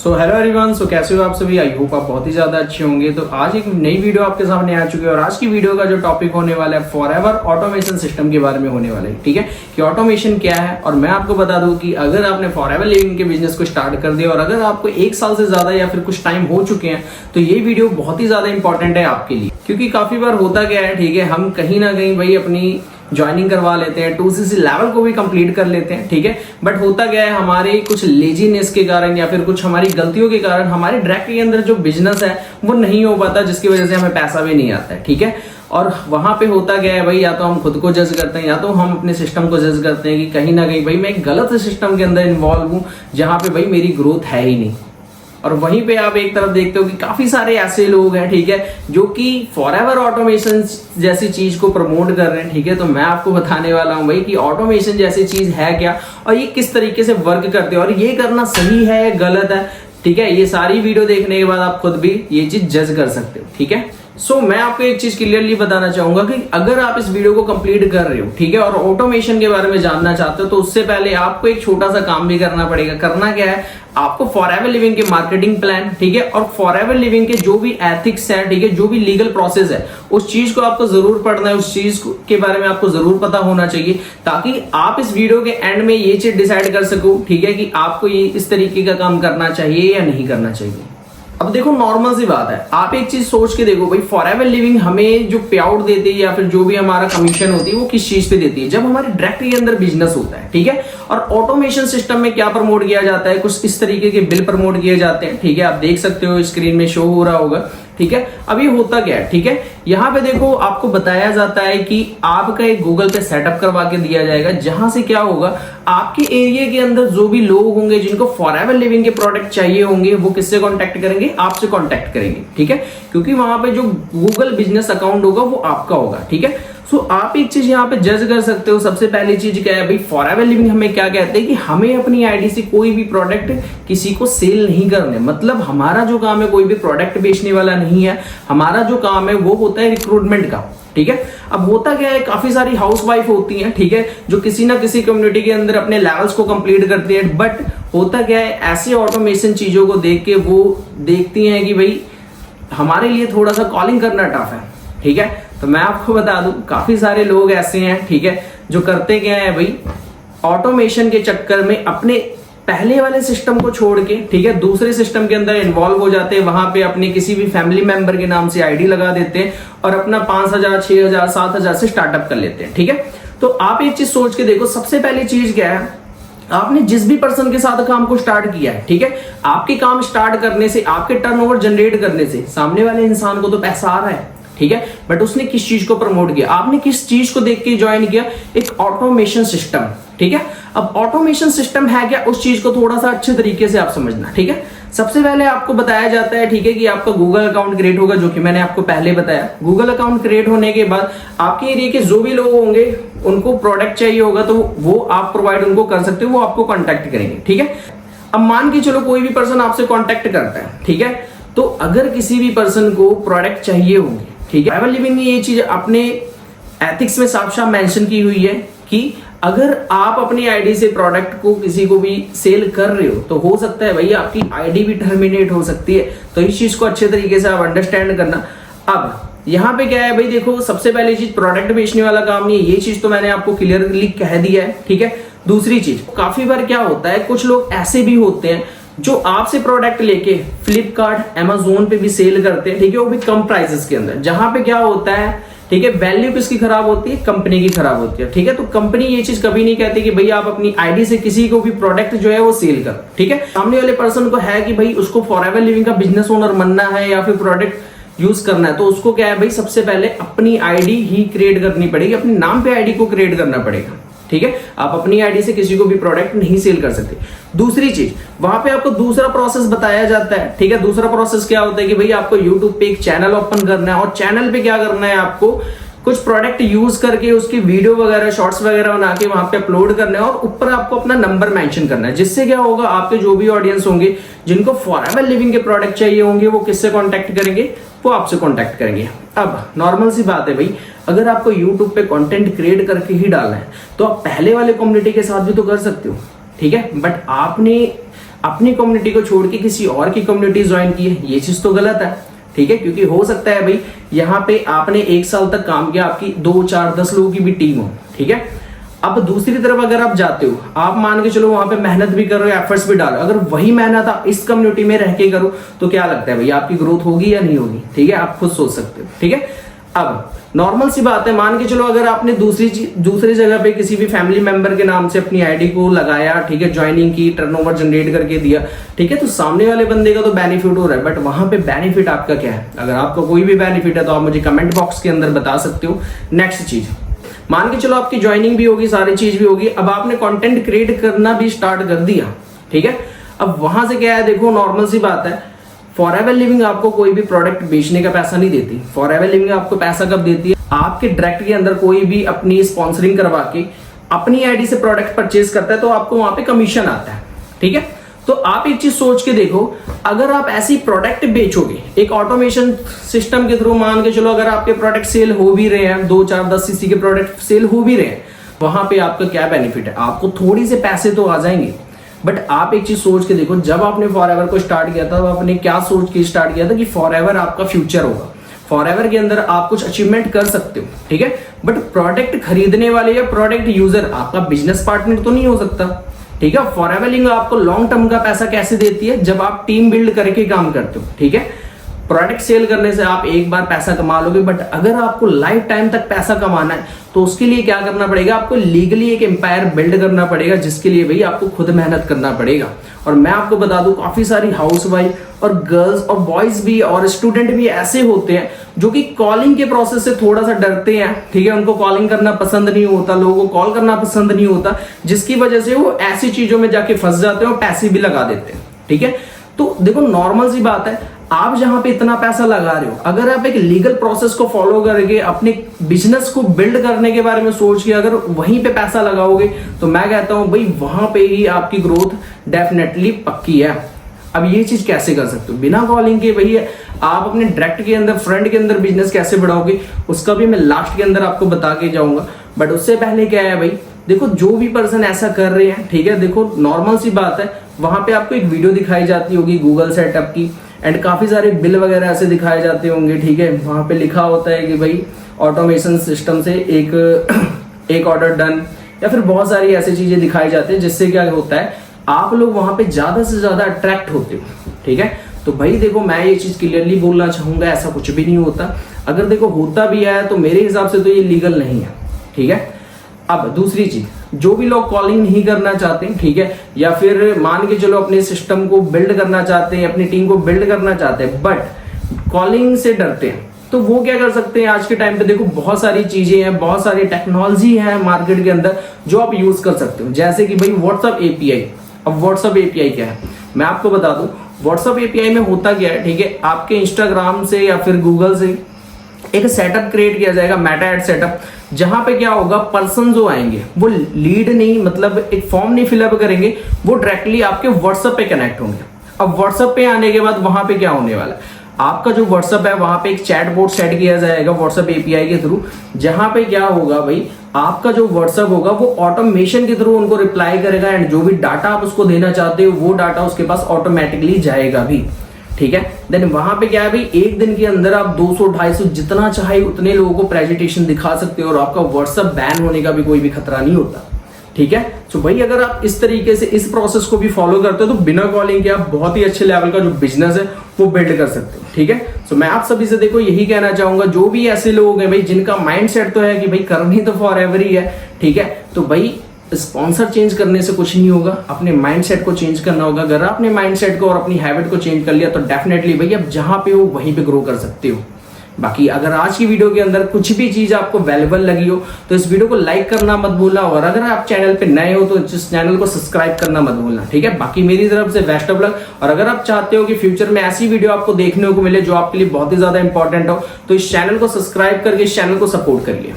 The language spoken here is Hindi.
सो हेलो एवरीवन, सो कैसे हो आप सभी। आई होप आप बहुत ही ज्यादा अच्छे होंगे। तो आज एक नई वीडियो आपके सामने आ चुकी है और आज की वीडियो का जो टॉपिक होने वाला है फॉरएवर ऑटोमेशन सिस्टम के बारे में होने वाला है। ठीक है कि ऑटोमेशन क्या है। और मैं आपको बता दूं कि अगर आपने फॉरएवर लिविंग के बिजनेस को स्टार्ट कर दिया और अगर आपको 1 साल से ज्यादा या फिर कुछ टाइम हो चुके हैं तो ये वीडियो बहुत ही ज्यादा इंपॉर्टेंट है आपके लिए। क्योंकि काफी बार होता क्या है, ठीक है, हम कहीं ना कहीं भाई अपनी ज्वाइनिंग करवा लेते हैं, 2CC लेवल को भी कंप्लीट कर लेते हैं, ठीक है, बट होता क्या है हमारे कुछ लेजीनेस के कारण या फिर कुछ हमारी गलतियों के कारण हमारे डायरेक्ट के अंदर जो बिजनेस है वो नहीं हो पाता, जिसकी वजह से हमें पैसा भी नहीं आता है। ठीक है, और वहां पे होता क्या है भाई, या तो हम खुद को जज करते हैं या तो हम अपने सिस्टम को जज करते हैं कि कहीं ना कहीं भाई मैं एक गलत सिस्टम के अंदर इन्वॉल्व हूं जहां पे भाई मेरी ग्रोथ है ही नहीं। और वहीं पे आप एक तरफ देखते हो कि काफी सारे ऐसे लोग हैं, ठीक है, जो कि फॉरएवर ऑटोमेशन जैसी चीज को प्रमोट कर रहे हैं। ठीक है, तो मैं आपको बताने वाला हूं भाई कि ऑटोमेशन जैसी चीज है क्या और ये किस तरीके से वर्क करते हैं और ये करना सही है या गलत है। ठीक है, ये सारी वीडियो देखने के बाद आप खुद भी ये चीज जज कर सकते हो। ठीक है, सो मैं आपको एक चीज क्लियरली बताना चाहूंगा कि अगर आप इस वीडियो को कंप्लीट कर रहे हो, ठीक है, और ऑटोमेशन के बारे में जानना चाहते हो तो उससे पहले आपको एक छोटा सा काम भी करना पड़ेगा। करना क्या है, आपको फॉरएवर लिविंग के मार्केटिंग प्लान, ठीक है, और फॉरएवर लिविंग के जो भी एथिक्स है, ठीक है, जो भी लीगल प्रोसेस है उस चीज को आपको जरूर पढ़ना है, उस चीज के बारे में आपको जरूर पता होना चाहिए ताकि आप इस वीडियो के एंड में ये चीज डिसाइड कर सको, ठीक है, कि आपको ये इस तरीके का काम करना चाहिए या नहीं करना चाहिए। अब देखो नॉर्मल सी बात है, आप एक चीज सोच के देखो भाई, फॉरएवर लिविंग हमें जो पे आउट देती है या फिर जो भी हमारा कमीशन होती है वो किस चीज पे देती है, जब हमारे डायरेक्ट के अंदर बिजनेस होता है। ठीक है, और ऑटोमेशन सिस्टम में क्या प्रमोट किया जाता है, कुछ इस तरीके के बिल प्रमोट किए जाते हैं। ठीक है, आप देख सकते हो स्क्रीन में शो हो रहा होगा। ठीक है, अब ये होता क्या है, ठीक है, यहाँ पे देखो आपको बताया जाता है कि आपका एक गूगल पे सेटअप करवा के दिया जाएगा, जहां से क्या होगा आपके एरिया के अंदर जो भी लोग होंगे जिनको फॉरएवर लिविंग के प्रोडक्ट चाहिए होंगे वो किससे कांटेक्ट करेंगे, आपसे कांटेक्ट करेंगे। ठीक है, क्योंकि वहां पे जो गूगल बिजनेस अकाउंट होगा वो आपका होगा। ठीक है, सो आप एक चीज यहाँ पे जज कर सकते हो। सबसे पहली चीज क्या है भाई, फॉरएवर लिविंग हमें क्या कहते हैं कि हमें अपनी आईडी से कोई भी प्रोडक्ट किसी को सेल नहीं करने, मतलब हमारा जो काम है कोई भी प्रोडक्ट बेचने वाला नहीं है, हमारा जो काम है वो होता है रिक्रूटमेंट का। ठीक है, अब होता क्या है, काफी सारी हाउसवाइफ होती हैं, ठीक है, जो किसी ना किसी कम्युनिटी के अंदर अपने लेवल्स को कंप्लीट करती है, बट होता क्या है ऐसे ऑटोमेशन चीजों को देख के वो देखती हैं कि भाई हमारे लिए थोड़ा सा कॉलिंग करना टफ है। ठीक है, तो मैं आपको बता दूं काफी सारे लोग ऐसे हैं, ठीक है, जो करते क्या है भाई, ऑटोमेशन के चक्कर में अपने पहले वाले सिस्टम को छोड़ के, ठीक है, दूसरे सिस्टम के अंदर इन्वॉल्व हो जाते हैं, वहां पे अपने किसी भी फैमिली मेंबर के नाम से आईडी लगा देते हैं और अपना 5,000 6,000 7,000 से स्टार्टअप कर लेते हैं। ठीक है, तो आप एक चीज सोच के देखो, सबसे पहली चीज क्या है, आपने जिस भी पर्सन के साथ काम को स्टार्ट किया है, ठीक है, आपके काम स्टार्ट करने से, आपके टर्नओवर जनरेट करने से सामने वाले इंसान को तो पैसा आ रहा है। ठीक है, बट उसने किस चीज को प्रमोट किया, आपने किस चीज को देख के ज्वाइन किया, एक ऑटोमेशन सिस्टम। ठीक है, अब ऑटोमेशन सिस्टम है क्या, उस चीज को थोड़ा सा अच्छे तरीके से आप समझना। ठीक है, सबसे पहले आपको बताया जाता है, ठीक है, कि आपका गूगल अकाउंट क्रिएट होगा, जो कि मैंने आपको पहले बताया। गूगल अकाउंट क्रिएट होने के बाद आपके एरिया के जो भी लोग होंगे उनको प्रोडक्ट चाहिए होगा तो वो आप प्रोवाइड उनको कर सकते हो, वो आपको कॉन्टेक्ट करेंगे। ठीक है, अब मान के चलो कोई भी पर्सन आपसे कॉन्टेक्ट करता है, ठीक है, तो अगर किसी भी पर्सन को प्रोडक्ट चाहिए होंगे, ठीक है, फॉरएवर लिविंग में ये चीज अपने एथिक्स में साफ साफ मेंशन की हुई है कि अगर आप अपनी आईडी से प्रोडक्ट को किसी को भी सेल कर रहे हो तो हो सकता है भैया आपकी आईडी भी टर्मिनेट हो सकती है। तो इस चीज को अच्छे तरीके से आप अंडरस्टैंड करना। अब यहाँ पे क्या है भाई, देखो सबसे पहली चीज प्रोडक्ट बेचने वाला काम नहीं है, ये चीज तो मैंने आपको क्लियरली कह दिया है। ठीक है, दूसरी चीज काफी बार क्या होता है, कुछ लोग ऐसे भी होते हैं जो आपसे प्रोडक्ट लेके फ्लिपकार्ट अमेजोन पे भी सेल करते हैं, ठीक है, वो भी कम प्राइसेस के अंदर, जहां पे क्या होता है, ठीक है, वैल्यू किसकी खराब होती है, कंपनी की खराब होती है। ठीक है, तो कंपनी ये चीज कभी नहीं कहती कि भैया आप अपनी आईडी से किसी को भी प्रोडक्ट जो है वो सेल कर। ठीक है, सामने वाले पर्सन को है कि भाई उसको फॉरएवर लिविंग का बिजनेस ओनर बनना है या फिर प्रोडक्ट यूज करना है, तो उसको क्या है भाई, सबसे पहले अपनी आईडी ही क्रिएट करनी पड़ेगी, अपने नाम पे आईडी को क्रिएट करना पड़ेगा। ठीक है, आप अपनी आईडी से किसी को भी प्रोडक्ट नहीं सेल कर सकते। दूसरी चीज वहां पे आपको दूसरा प्रोसेस बताया जाता है। ठीक है, दूसरा प्रोसेस क्या होता है कि भाई आपको यूट्यूब पे एक चैनल ओपन करना है और चैनल पे क्या करना है, आपको कुछ प्रोडक्ट यूज करके उसकी वीडियो वगैरह शॉर्ट्स वगैरह बना के वहां पे अपलोड करना है और ऊपर आपको अपना नंबर मेंशन करना है, जिससे क्या होगा आपके जो भी ऑडियंस होंगे जिनको फॉरएवर लिविंग के प्रोडक्ट चाहिए होंगे वो किससे कांटेक्ट करेंगे, वो आपसे कांटेक्ट करेंगे। अब नॉर्मल सी बात है भाई, अगर आपको यूट्यूब पे कंटेंट क्रिएट करके ही डालना है तो आप पहले वाले कम्युनिटी के साथ भी तो कर सकते हो। ठीक है, बट आपने अपनी कम्युनिटी को छोड़ के किसी और की कम्युनिटी ज्वाइन की है, ये चीज तो गलत है। ठीक है, क्योंकि हो सकता है भाई यहाँ पे आपने 1 साल तक काम किया, आपकी 2, 4, 10 लोगों की भी टीम हो। ठीक है, अब दूसरी तरफ अगर आप जाते हो, आप मान के चलो वहां पे मेहनत भी कर रहे हो, एफर्ट्स भी डालो, अगर वही मेहनत आप इस कम्युनिटी में रह के करो तो क्या लगता है भाई आपकी ग्रोथ होगी या नहीं होगी? ठीक है, आप खुद सोच सकते हो। ठीक है, अब नॉर्मल सी बात है, मान के चलो अगर आपने दूसरी जगह पे किसी भी फैमिली मेंबर के नाम से अपनी आईडी को लगाया, ठीक है, ज्वाइनिंग की, टर्नओवर जनरेट करके दिया, ठीक है, तो सामने वाले बंदे का तो बेनिफिट हो रहा है, बट वहां पे बेनिफिट आपका क्या है? अगर आपका कोई भी बेनिफिट है तो आप मुझे कमेंट बॉक्स के अंदर बता सकते हो। नेक्स्ट चीज, मान के चलो आपकी ज्वाइनिंग भी होगी, सारी चीज भी होगी, अब आपने कंटेंट क्रिएट करना भी स्टार्ट कर दिया। ठीक है, अब वहां से क्या है, देखो नॉर्मल सी बात है, फॉरएवर लिविंग आपको कोई भी प्रोडक्ट बेचने का पैसा नहीं देती। फॉरएवर लिविंग आपको पैसा कब देती है? आपके डायरेक्ट के अंदर कोई भी अपनी स्पॉन्सरिंग करवा के अपनी आईडी से प्रोडक्ट परचेज करता है तो आपको वहां पे कमीशन आता है। ठीक है, तो आप एक चीज सोच के देखो, अगर आप ऐसी प्रोडक्ट बेचोगे एक ऑटोमेशन सिस्टम के थ्रू, मान के चलो अगर आपके प्रोडक्ट सेल हो भी रहे हैं, 2, 4, 10 सीसी के प्रोडक्ट सेल हो भी रहे हैं, वहां पे आपका क्या बेनिफिट है? आपको थोड़ी से पैसे तो आ जाएंगे, बट आप एक चीज सोच के देखो, जब आपने फॉरएवर को स्टार्ट किया था तो आपने क्या सोच के स्टार्ट किया था कि फॉरएवर आपका फ्यूचर होगा, फॉरएवर के अंदर आप कुछ अचीवमेंट कर सकते हो। ठीक है, बट प्रोडक्ट खरीदने वाले या प्रोडक्ट यूजर आपका बिजनेस पार्टनर तो नहीं हो सकता। ठीक है, फॉरएवर लिंक आपको लॉन्ग टर्म का पैसा कैसे देती है? जब आप टीम बिल्ड करके काम करते हो। ठीक है, प्रोडक्ट सेल करने से आप एक बार पैसा कमा लोगे, बट अगर आपको लाइफ टाइम तक पैसा कमाना है तो उसके लिए क्या करना पड़ेगा? आपको लीगली एक एम्पायर बिल्ड करना पड़ेगा, जिसके लिए भाई आपको खुद मेहनत करना पड़ेगा। और मैं आपको बता दूं, काफी सारी हाउसवाइफ और गर्ल्स और बॉयज भी और स्टूडेंट भी ऐसे होते हैं जो कि कॉलिंग के प्रोसेस से थोड़ा सा डरते हैं। ठीक है, उनको कॉलिंग करना पसंद नहीं होता, लोगों को कॉल करना पसंद नहीं होता, जिसकी वजह से वो ऐसी चीजों में जाके फंस जाते हैं और पैसे भी लगा देते हैं। ठीक है, तो देखो नॉर्मल सी बात है, आप जहां पे इतना पैसा लगा रहे हो, अगर आप एक लीगल प्रोसेस को फॉलो करके अपने बिजनेस को बिल्ड करने के बारे में सोच के अगर वहीं पे पैसा लगाओगे तो मैं कहता हूं भाई वहां पे ही आपकी ग्रोथ डेफिनेटली पक्की है। अब ये चीज कैसे कर सकते हो? बिना कॉलिंग के भाई आप अपने डायरेक्ट के अंदर, फ्रंट के अंदर बिजनेस कैसे बढ़ाओगे, उसका भी मैं लास्ट के अंदर आपको बता के जाऊंगा। बट उससे पहले क्या है भाई, देखो जो भी पर्सन ऐसा कर रहे हैं, ठीक है, देखो नॉर्मल सी बात है, वहां पे आपको एक वीडियो दिखाई जाती होगी गूगल सेटअप की, एंड काफी सारे बिल वगैरह ऐसे दिखाए जाते होंगे। ठीक है, वहां पे लिखा होता है कि भाई ऑटोमेशन सिस्टम से एक ऑर्डर डन, या फिर बहुत सारी ऐसी चीजें दिखाई जाती है, जिससे क्या होता है आप लोग वहां पे ज्यादा से ज्यादा अट्रैक्ट होते हो। ठीक है, तो भाई देखो मैं ये चीज क्लियरली बोलना चाहूंगा, ऐसा कुछ भी नहीं होता। अगर देखो होता भी है तो मेरे हिसाब से तो ये लीगल नहीं है। ठीक है, अब दूसरी चीज, जो भी लोग कॉलिंग नहीं करना चाहते, ठीक है, या फिर मान के चलो अपने सिस्टम को बिल्ड करना चाहते हैं, अपनी टीम को बिल्ड करना चाहते हैं, बट कॉलिंग से डरते हैं, तो वो क्या कर सकते हैं? आज के टाइम पे देखो बहुत सारी चीजें हैं, बहुत सारी टेक्नोलॉजी है मार्केट के अंदर जो आप यूज कर सकते हो, जैसे कि भाई व्हाट्सएप एपीआई। अब व्हाट्सएप एपीआई क्या है मैं आपको बता दूं। व्हाट्सएप एपीआई में होता क्या है, ठीक है, आपके इंस्टाग्राम से या फिर गूगल से एक सेटअप क्रिएट किया जाएगा, मेटा एड सेटअप, जहां पे क्या होगा, पर्सन जो आएंगे वो लीड नहीं, मतलब एक फॉर्म नहीं फिलअप करेंगे, वो डायरेक्टली आपके व्हाट्सएप पे कनेक्ट होंगे। अब व्हाट्सएप पे आने के बाद वहां पे क्या होने वाला है, आपका जो व्हाट्सएप है वहां पे एक चैट बोर्ड सेट किया जाएगा व्हाट्सएप एपीआई के थ्रू, जहां पे क्या होगा भाई, आपका जो व्हाट्सएप होगा वो ऑटोमेशन के थ्रू उनको रिप्लाई करेगा, एंड जो भी डाटा आप उसको देना चाहते हो वो डाटा उसके पास ऑटोमेटिकली जाएगा भी। ठीक है, देन वहां पे क्या है भाई, एक दिन के अंदर आप 200-250 जितना चाहे उतने लोगों को प्रेजेंटेशन दिखा सकते हो, और आपका व्हाट्सएप बैन होने का भी कोई भी खतरा नहीं होता। ठीक है, तो भाई अगर आप इस तरीके से इस प्रोसेस को भी फॉलो करते हो तो बिना कॉलिंग के आप बहुत ही अच्छे लेवल का जो बिजनेस है वो बिल्ड कर सकते हो। ठीक है, तो मैं आप सभी से देखो यही कहना चाहूंगा, जो भी ऐसे लोग हैं भाई जिनका माइंडसेट तो है कि भाई करनी तो फॉरएवर ही है, ठीक है, तो भाई स्पॉन्सर चेंज करने से कुछ नहीं होगा, अपने माइंडसेट को चेंज करना होगा। अगर आपने माइंडसेट को और अपनी हैबिट को चेंज कर लिया तो डेफिनेटली भाई आप जहां पे हो वहीं पे ग्रो कर सकते हो। बाकी अगर आज की वीडियो के अंदर कुछ भी चीज आपको वैल्यूएबल लगी हो तो इस वीडियो को लाइक करना मत भूलना, और अगर आप चैनल पे नए हो तो इस चैनल को सब्सक्राइब करना मत भूलना। ठीक है, बाकी मेरी तरफ से बेस्ट ऑफ लक, और अगर आप चाहते हो कि फ्यूचर में ऐसी वीडियो आपको देखने को मिले जो आपके लिए बहुत ही ज्यादा इंपॉर्टेंट हो तो इस चैनल को सब्सक्राइब करके इस चैनल को सपोर्ट करिए।